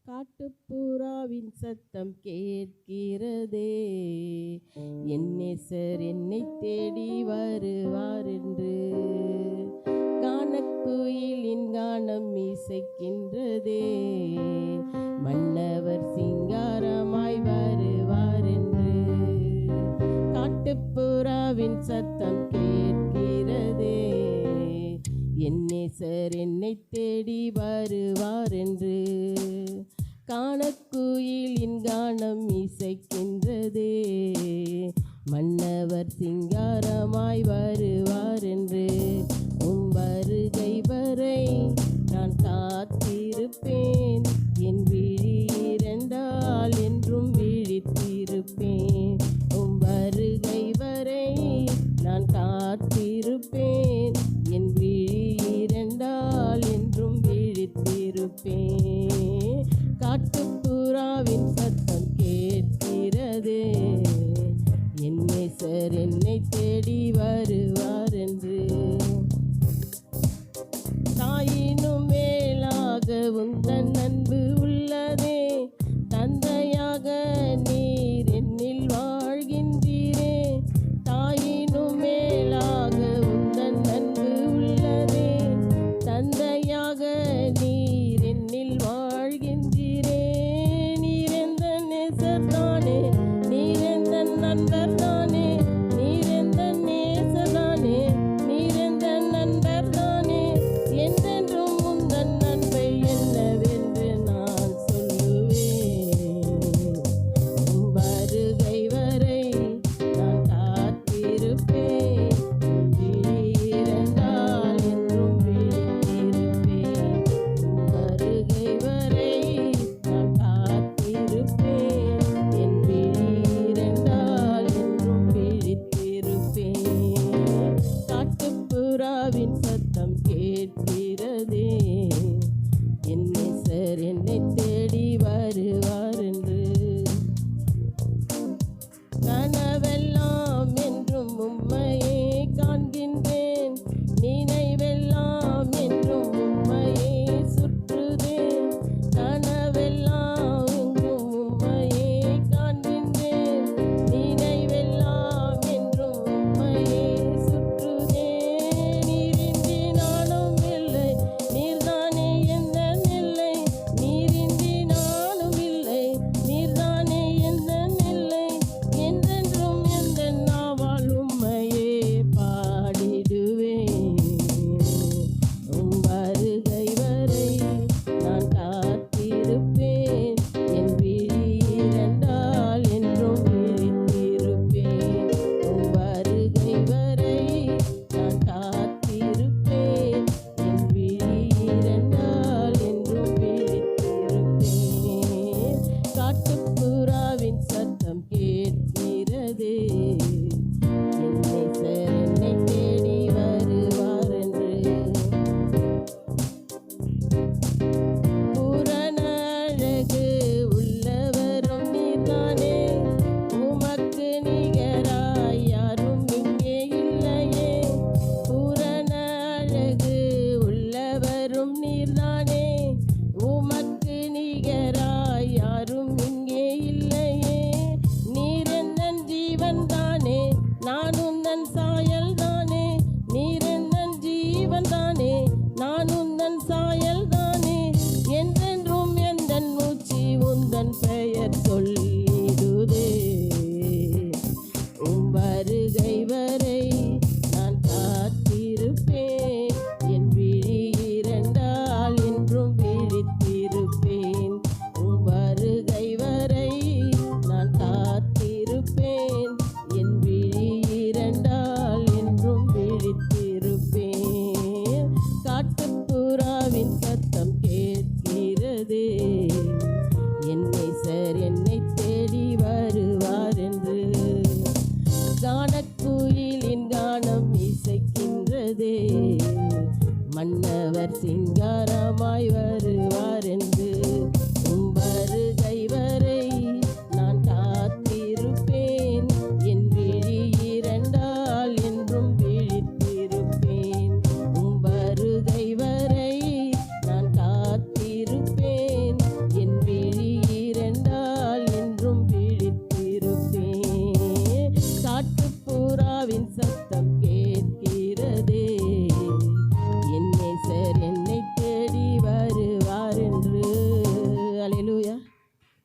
காட்டுப்புறாவின் சத்தம் கேட்கிறதே, என் நேசர் என்னை தேடி வருவார் என்று. கானக்குயிலின் கானம் இசைக்கின்றதே, மன்னவர் சிங்காரமாய் வருவார் என்று. காட்டுப்புறாவின் சத்தம் கேட்கிறதே, என் நேசர் என்னை தேடி வருவார் என்று. கானக்குயிலின் கானம் இசைக்கின்றதே, மன்னவர் சிங்காரமாய் வருவார் என்று. உம் வருகை வரை நான் காத்திருப்பேன், என் விழி இரண்டால் என்றும் விழித்திருப்பேன். உம் வருகை வரை நான் காத்திருப்பேன், என் விழி இரண்டால் என்றும் விழித்திருப்பேன். காட்டுப்புறாவின் சத்தம் கேட்கிறதே, என் நேசர் என்னை தேடி வருவார் என்று. தாயினும் மேலாக உந்தன் அன்பு உள்ளதே, தந்தையாக நீர் என்னில் வாழ்கின்றீரே. தாயினும் மேலாக உந்தன் அன்பு உள்ளதே, தந்தையாக நீர் என்னில் வாழ்கின்றீரே. நீர் எந்த நேசர் தானே, நீர் எந்த நண்பர் தானே, நீர் எந்த நேசர் தானே, நீர் எந்த நண்பர் தானே. என்றென்றும் உந்தன் அன்பை என்னவென்று நான் சொல்லுவேன். உம் வருகை வரை நான் காத்திருப்பேன், விழி இரண்டால் என்றும் விழித்திருப்பேன். உம் வருகை வரை நான் காத்திருப்பேன், என் விழி இரண்டால் என்றும் விழித்திருப்பேன். காட்டுப்புறாவின் சத்தம் கேட்கிறதே, என் நேசர் என்னை தேடி வருவார் என்று. கனவெல்லாம் என்றும் உம்மையே காண்கின்றேன், நினைவெல்லாம் என்றும் உம்மையே சுற்றுதேன். கனவெல்லாம் என்றும் உம்மையே காண்கின்றேன், நினைவெல்லாம் என்றும் உம்மையே சுற்றுதேன். நீரின்றி நானும் இல்லை, நீர்தானே எந்த நிலை. நீரின்றி நானும் இல்லை, நீர்தானே எந்த நிலை. என்றென்றும் எந்த நாவால் உம்மையே பாடிடுவேன். உம் வருகை வரை நான் காத்திருப்பேன், என் விழி இரண்டால் என்றும் விழித்திருப்பேன். உம் வருகை வரை நான் காத்திருப்பேன், என் விழி இரண்டால் என்றும் விழித்திருப்பேன். காட்டுப்புறாவின் சத்தம் கேட்கிறதே, என் நேசர் என்னை தேடி வருவார் என்று. பூரண அழகு உள்ளவரும் நீர்தானே, உமக்கு நிகராய் யாரும் இங்கே இல்லையே. பூரண அழகு உள்ளவரும் நீர்தானே, உமக்கு நிகராய் யாரும் இங்கே இல்லையே. நீர் எந்தன் ஜீவன் தானே, நான் உந்தன் சாயல் தானே. நீர் எந்தன் ஜீவன் தானே, நான் உந்தன் சாயல் தானே. என்றென்றும் எந்தன் மூச்சு உந்தன் பெயர் சொல்லிடுதே. உம் வருகை வரை நான் காத்திருப்பேன், என் விழி இரண்டால் என்றும் விழித்திருப்பேன். உம் வருகை வரை நான் காத்திருப்பேன், என் விழி இரண்டால் என்றும் விழித்திருப்பேன். காட்டுப்புறாவின் சத்தம் கேட்கிறதே, என் நேசர் என்னை தேடி வருவார் என்று. கானக்குயிலின் கானம் இசைக்கின்றதே, மன்னவர் சிங்காரமாய் வருவார் என்று. உம் வருகை வரை நான் காத்திருப்பேன், என் விழி இரண்டால் என்றும் விழித்திருப்பேன். உம் வருகை வரை நான் காத்திருப்பேன், என் விழி சத்தம்